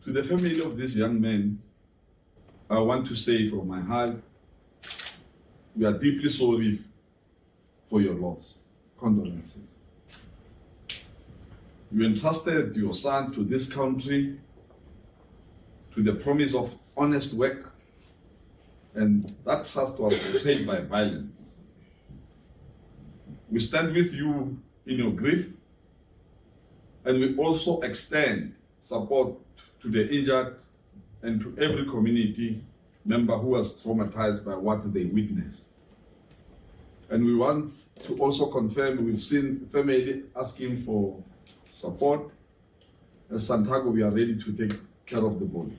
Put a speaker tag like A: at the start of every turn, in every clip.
A: To the family of this young man, I want to say from my heart, we are deeply sorry for your loss. Condolences. You entrusted your son to this country, to the promise of honest work, and that trust was betrayed by violence. We stand with you in your grief, and we also extend support to the injured and to every community member who was traumatized by what they witnessed. And we want to also confirm we've seen family asking for support. As Santaco, we are ready to take care of the body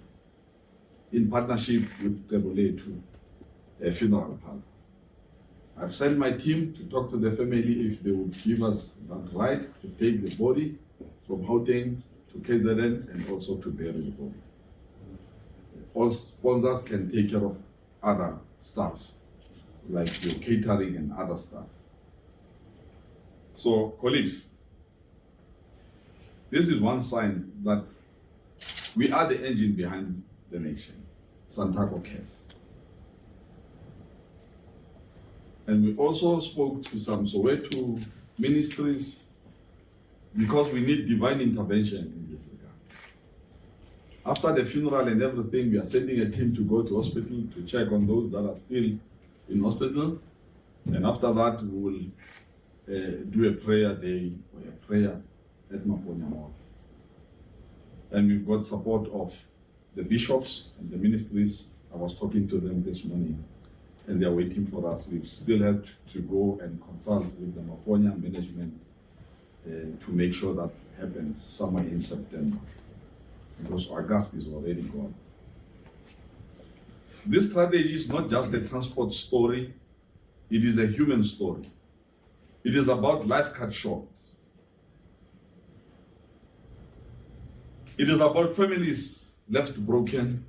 A: in partnership with the to a funeral parlor. I've sent my team to talk to the family if they would give us that right to take the body from Gauteng to KZN and also to bury the body. All sponsors can take care of other stuff, like your catering and other stuff. So, colleagues, this is one sign that we are the engine behind the nation. Santaco cares. And we also spoke to some Soweto ministries because we need divine intervention in this regard. After the funeral and everything, we are sending a team to go to hospital to check on those that are still in hospital. And after that, we will do a prayer day or a prayer at Maponya Mall. And we've got support of the bishops and the ministries. I was talking to them this morning, and they are waiting for us. We still have to go and consult with the Maponya management to make sure that happens somewhere in September, because August is already gone. This strategy is not just a transport story, it is a human story. It is about life cut short. It is about families left broken.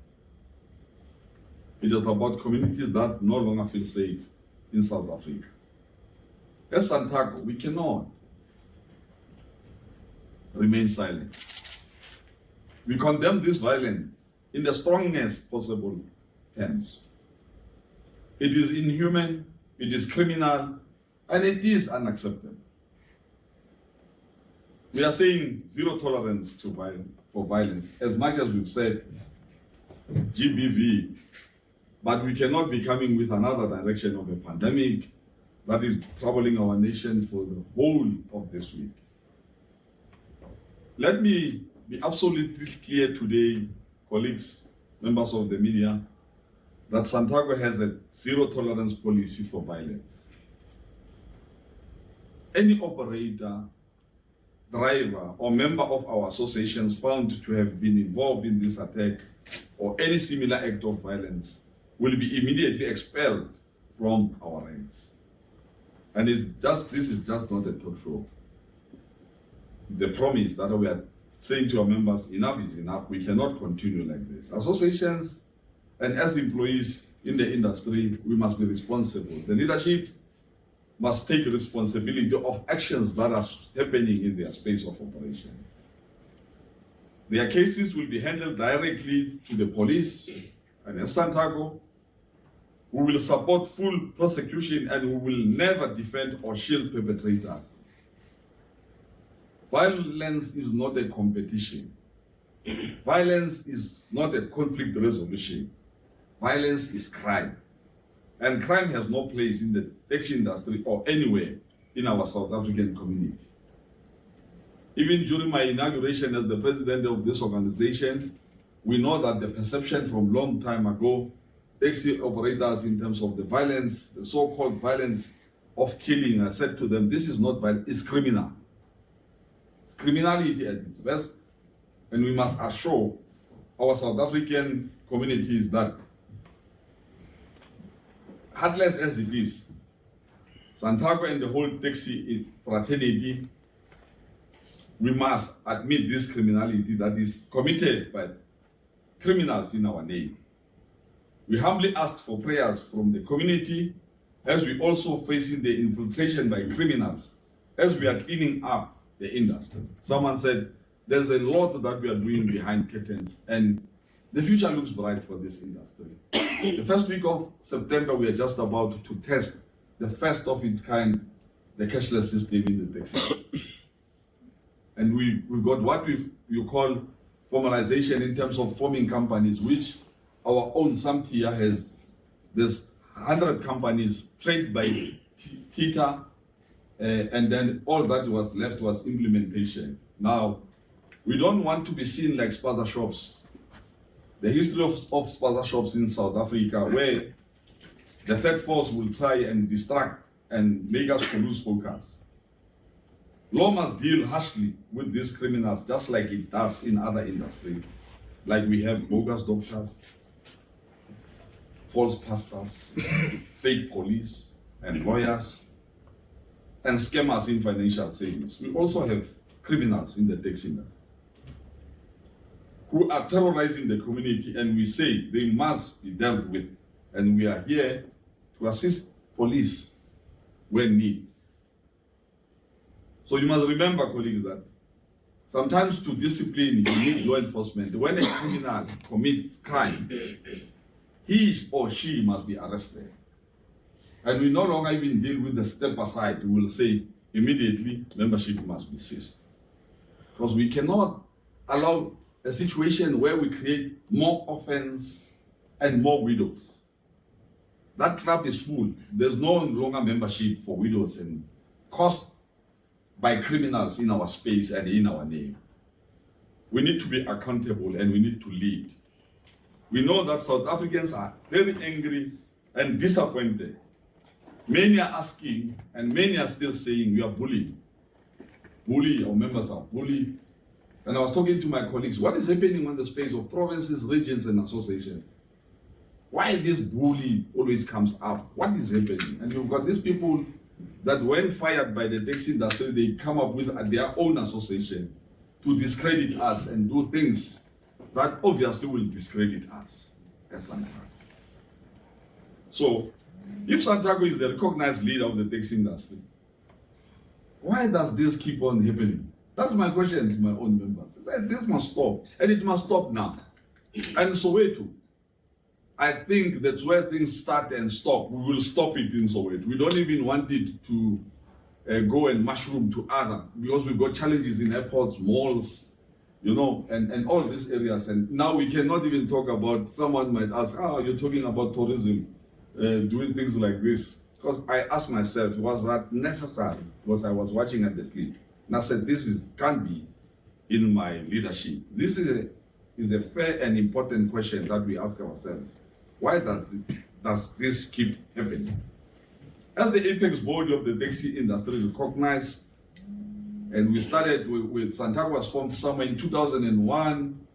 A: It is about communities that no longer feel safe in South Africa. As Santaco, we cannot remain silent. We condemn this violence in the strongest possible terms. It is inhuman, it is criminal, and it is unacceptable. We are saying zero tolerance for violence, as much as we've said GBV, but we cannot be coming with another direction of a pandemic that is troubling our nation for the whole of this week. Let me be absolutely clear today, colleagues, members of the media, that Santaco has a zero tolerance policy for violence. Any operator, driver, or member of our associations found to have been involved in this attack or any similar act of violence will be immediately expelled from our ranks. And this is just not a talk show. It's a promise that we are saying to our members, enough is enough. We cannot continue like this. Associations and as employees in the industry, we must be responsible. The leadership must take responsibility of actions that are happening in their space of operation. Their cases will be handled directly to the police, and as Santaco, we will support full prosecution and we will never defend or shield perpetrators. Violence is not a competition. Violence is not a conflict resolution. Violence is crime. And crime has no place in the taxi industry or anywhere in our South African community. Even during my inauguration as the president of this organization, we know that the perception from long time ago, taxi operators in terms of the violence, the so-called violence of killing, I said to them, this is not violence, it's criminal. It's criminality at its best, and we must assure our South African communities that, heartless as it is, Santaco and the whole taxi fraternity, we must admit this criminality that is committed by criminals in our name. We humbly ask for prayers from the community as we also facing the infiltration by criminals as we are cleaning up the industry. Someone said, there's a lot that we are doing behind curtains, and the future looks bright for this industry. The first week of September, we are just about to test the first of its kind, the cashless system in the taxi. And we've got what you call formalization in terms of forming companies, which our own Samtia has. There's 100 companies trained by TITA, and then all that was left was implementation. Now, we don't want to be seen like spaza shops. The history of spaza shops in South Africa, where the third force will try and distract and make us to lose focus. Law must deal harshly with these criminals, just like it does in other industries. Like we have bogus doctors, false pastors, fake police, and lawyers, and scammers in financial savings. We also have criminals in the tax industry who are terrorizing the community, and we say they must be dealt with. And we are here to assist police when needed. So you must remember, colleagues, that sometimes to discipline, you need law enforcement. When a criminal commits crime, he or she must be arrested. And we no longer even deal with the step aside. We will say immediately membership must be ceased. Because we cannot allow a situation where we create more offense and more widows. That club is full. There's no longer membership for widows and caused by criminals in our space and in our name. We need to be accountable and we need to lead. We know that South Africans are very angry and disappointed. Many are asking and many are still saying we are bullied. Bully, our members are bullied. And I was talking to my colleagues, what is happening on the space of provinces, regions, and associations? Why this bully always comes up? What is happening? And you've got these people that when fired by the taxi industry, they come up with their own association to discredit us and do things that obviously will discredit us as Santaco. So, if Santaco is the recognized leader of the taxi industry, why does this keep on happening? That's my question to my own members. I said, this must stop, and it must stop now. And Soweto, I think that's where things start and stop. We will stop it in Soweto. We don't even want it to go and mushroom to other, because we've got challenges in airports, malls, you know, and all these areas. And now we cannot even talk about, someone might ask, you're talking about tourism, doing things like this. Because I asked myself, was that necessary? Because I was watching at the clip. And I said, can't be in my leadership. This is a fair and important question that we ask ourselves. Why does this keep happening? As the apex body of the taxi industry recognized, and we started with Santaco was formed somewhere in 2001,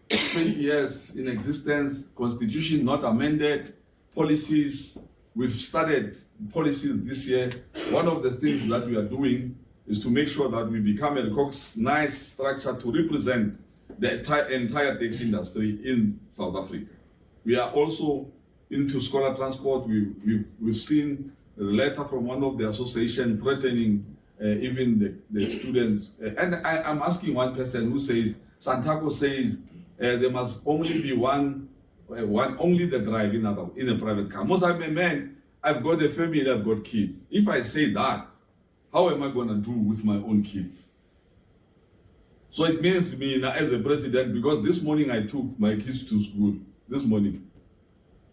A: 20 years in existence, constitution not amended, policies, we've started policies this year. One of the things that we are doing is to make sure that we become a recognized structure to represent the entire taxi industry in South Africa. We are also into scholar transport. We've seen a letter from one of the associations threatening even the students. And I'm asking one person who says, Santaco says there must only be only the drive in a private car. Most I'm a man, I've got a family, I've got kids. If I say that, how am I going to do with my own kids? So it means me now as a president, because this morning I took my kids to school, this morning.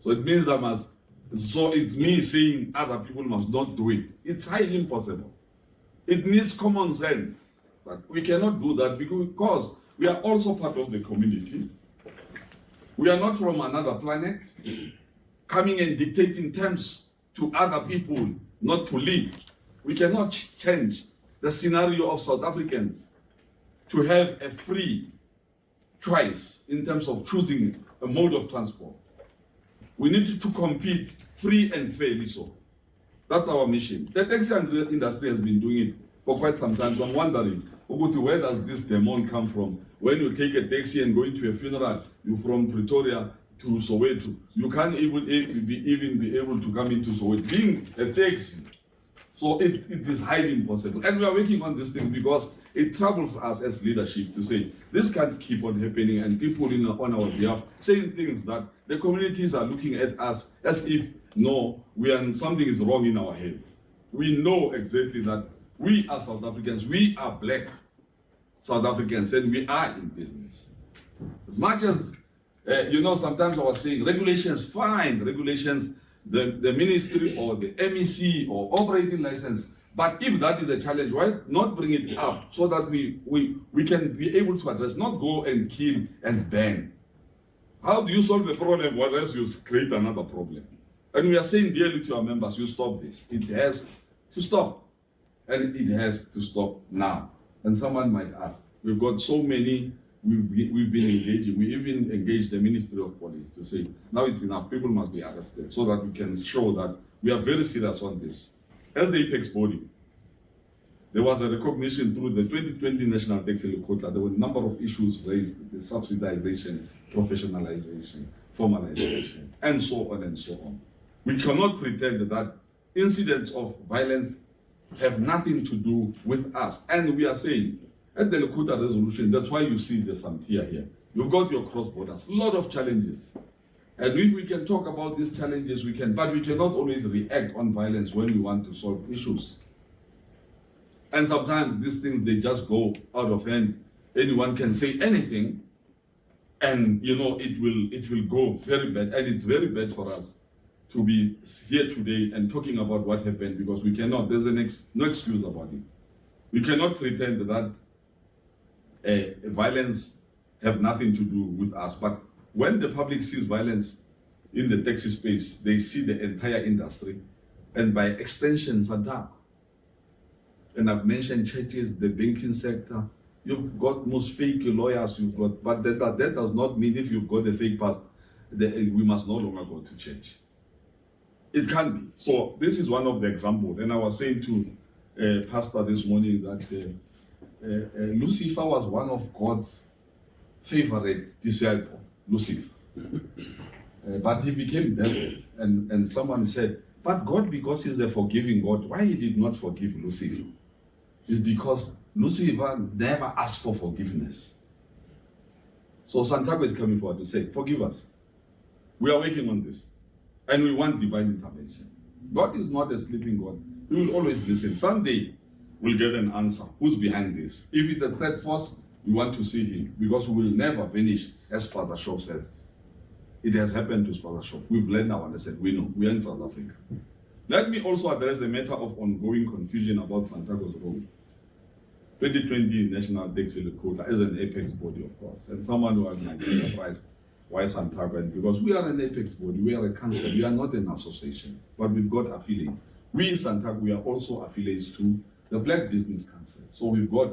A: So it means so it's me saying other people must not do it. It's highly impossible. It needs common sense. But we cannot do that because we are also part of the community. We are not from another planet, coming and dictating terms to other people not to live. We cannot change the scenario of South Africans to have a free choice in terms of choosing a mode of transport. We need to compete free and fairly so. That's our mission. The taxi industry has been doing it for quite some time. So I'm wondering, where does this demon come from? When you take a taxi and go into a funeral, you're from Pretoria to Soweto. You can't even be able to come into Soweto. Being a taxi, so it is highly impossible. And we are working on this thing because it troubles us as leadership to say, this can't keep on happening, and people on our behalf saying things that the communities are looking at us as if, no, something is wrong in our heads. We know exactly that we are South Africans, we are black South Africans, and we are in business. As much as, sometimes I was saying, regulations, fine, regulations, the ministry or the MEC or operating license, but if that is a challenge, why not bring it up so that we can be able to address, not go and kill and ban. How do you solve a problem whereas you create another problem? And we are saying dearly to our members, you stop this. It has to stop. And it has to stop now. And someone might ask, we've got so many, we've been engaging. We even engaged the Ministry of Police to say, now it's enough, people must be arrested, so that we can show that we are very serious on this. As the apex body, there was a recognition through the 2020 National Taxi Quota. There were a number of issues raised, the subsidization, professionalization, formalization, and so on and so on. We cannot pretend that incidents of violence have nothing to do with us. And we are saying, at the Lokuta resolution, that's why you see the Santia here. You've got your cross borders, a lot of challenges. And if we can talk about these challenges, we can, but we cannot always react on violence when we want to solve issues. And sometimes these things, they just go out of hand. Anyone can say anything, and it will go very bad. And it's very bad for us to be here today and talking about what happened, because we cannot, there's no excuse about it. We cannot pretend that violence have nothing to do with us. But when the public sees violence in the taxi space, they see the entire industry, and by extension, Santaco. And I've mentioned churches, the banking sector. You've got most fake lawyers, but that does not mean if you've got a fake pass, we must no longer go to church. It can be. So this is one of the examples. And I was saying to Pastor this morning that Lucifer was one of God's favorite disciples, Lucifer. But he became devil. And someone said, but God, because he's the forgiving God, why he did not forgive Lucifer? It's because Lucifer never asked for forgiveness. So Santaco is coming forward to say, forgive us. We are working on this. And we want divine intervention. God is not a sleeping God. He will always listen. Someday, we'll get an answer. Who's behind this? If it's a third force, we want to see him, because we will never vanish, as Pastor Shop says. It has happened to Pastor Shop. We've learned our lesson. We know. We are in South Africa. Let me also address the matter of ongoing confusion about Santaco's role. 2020 National Taxi Quota as an apex body, of course. And someone who might be surprised why Santaco, because we are an apex body, we are a council, we are not an association, but we've got affiliates. We in Santaco, we are also affiliates to the Black Business Council. So we've got,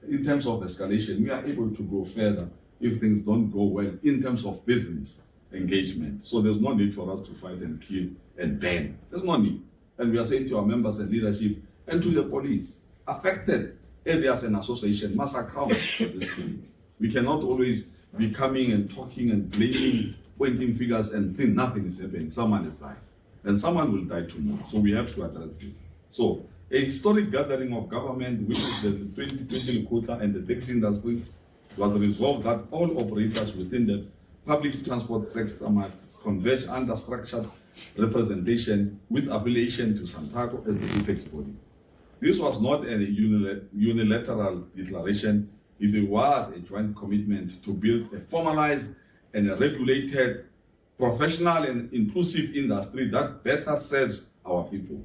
A: in terms of escalation, we are able to go further if things don't go well in terms of business engagement. So there's no need for us to fight and kill and ban. There's no need. And we are saying to our members and leadership and to the police, affected areas and association must account for this thing. We cannot always be coming and talking and blaming, pointing fingers and think nothing is happening. Someone is dying. And someone will die tomorrow. So we have to address this. So a historic gathering of government, which is the 2020 quota and the taxi industry, was resolved that all operators within the public transport sector must converge under structured representation with affiliation to Santaco as the apex body. This was not a unilateral declaration. It was a joint commitment to build a formalized and a regulated, professional and inclusive industry that better serves our people.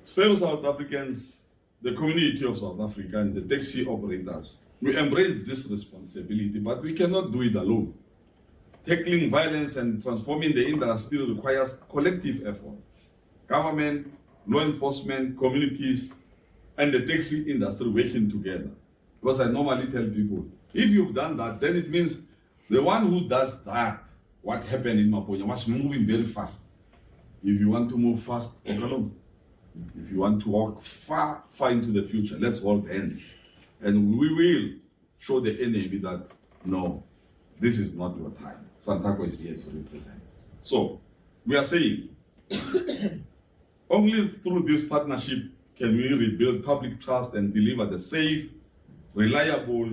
A: Fellow South Africans, the community of South Africa and the taxi operators, we embrace this responsibility, but we cannot do it alone. Tackling violence and transforming the industry requires collective effort. Government, law enforcement, communities, and the taxi industry working together. Because I normally tell people, if you've done that, then it means the one who does that, what happened in Maponya, was moving very fast. If you want to move fast, walk alone. If you want to walk far, far into the future, let's hold hands. And we will show the enemy that, no, this is not your time. Santaco is here to represent. So, we are saying, only through this partnership can we rebuild public trust and deliver the safe, reliable,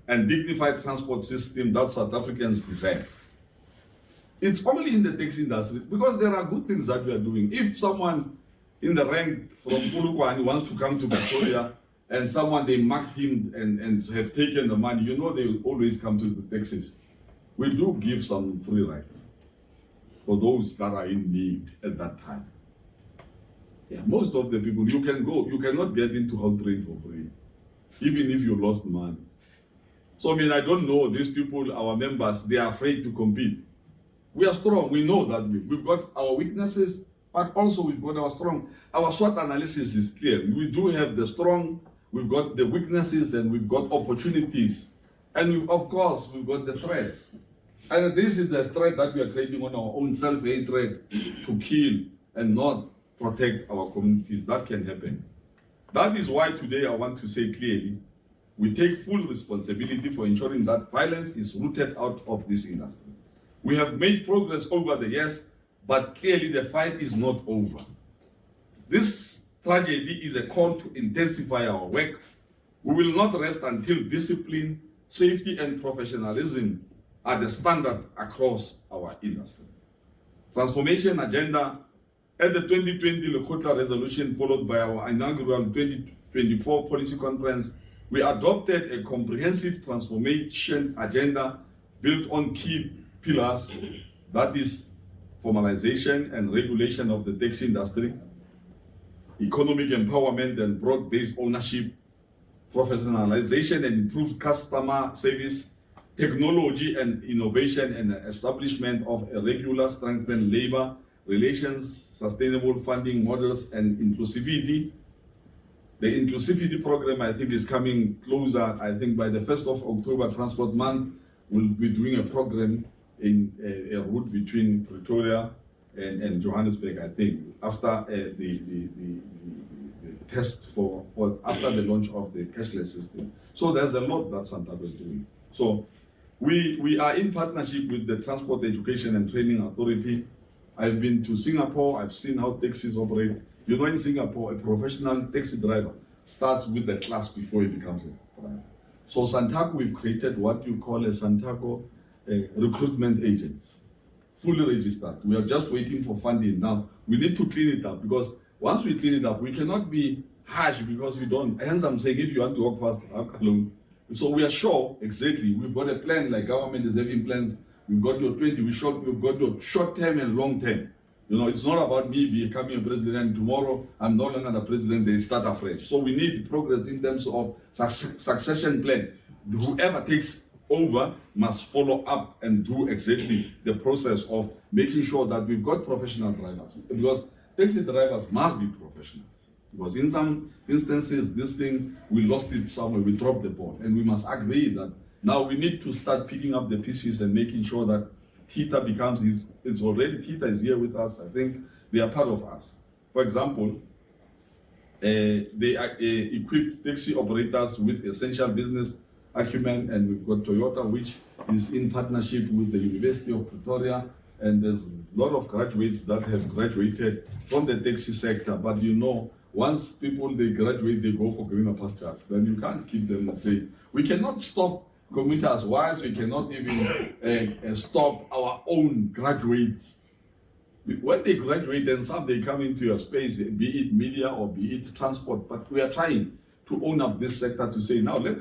A: and dignified transport system that South Africans deserve. It's only in the taxi industry, because there are good things that we are doing. If someone in the rank from Polokwane wants to come to Victoria, and someone, they marked him and have taken the money, you know they will always come to the taxis. We do give some free rides for those that are in need at that time. Yeah, most of the people, you can go, you cannot get into Gautrain for free, even if you lost money. So I mean, I don't know, these people, our members, they are afraid to compete. We are strong, we know that we've got our weaknesses, but also we've got our strong. Our SWOT analysis is clear. We do have the strong, we've got the weaknesses, and we've got opportunities. And of course, we've got the threats. And this is the threat that we are creating on our own self-hatred to kill and not protect our communities. That can happen. That is why today I want to say clearly, we take full responsibility for ensuring that violence is rooted out of this industry. We have made progress over the years, but clearly the fight is not over. This tragedy is a call to intensify our work. We will not rest until discipline, safety, and professionalism are the standard across our industry. Transformation agenda. At the 2020 Lekgotla resolution, followed by our inaugural 2024 policy conference, we adopted a comprehensive transformation agenda built on key pillars, that is formalization and regulation of the taxi industry, economic empowerment and broad-based ownership, professionalization and improved customer service, technology and innovation, and establishment of a regular strengthened labor relations, sustainable funding models, and inclusivity. The inclusivity program, I think, is coming closer. I think by the 1st of October, Transport Month, we'll be doing a program in a route between Pretoria and Johannesburg, I think, after the test for, or after the launch of the cashless system. So there's a lot that Santaco is doing. So we are in partnership with the Transport Education and Training Authority. I've been to Singapore, I've seen how taxis operate. You know, in Singapore, a professional taxi driver starts with the class before he becomes a driver. So Santaco, we've created what you call a Santaco recruitment agents, fully registered. We are just waiting for funding now. We need to clean it up, because once we clean it up, we cannot be harsh, because we don't. Hence, I'm saying, if you want to work fast, work alone. So we are sure, exactly, we've got a plan, like government is having plans. We've got your 20, we've got your short term and long term. You know, it's not about me becoming a president. Tomorrow, I'm no longer the president, they start afresh. So we need progress in terms of succession plan. Whoever takes over must follow up and do exactly the process of making sure that we've got professional drivers. Because taxi drivers must be professionals. Because in some instances, this thing, we lost it somewhere, we dropped the ball. And we must agree that now we need to start picking up the pieces and making sure that TITA becomes, it's already, TITA is here with us. I think they are part of us. For example, they equipped taxi operators with essential business acumen, and we've got Toyota, which is in partnership with the University of Pretoria, and there's a lot of graduates that have graduated from the taxi sector. But you know, once people, they graduate, they go for greener pastures, then you can't keep them and say, we cannot stop commuters, whilst we cannot even stop our own graduates. When they graduate, then some, they come into your space, be it media or be it transport, but we are trying to own up this sector to say, now let's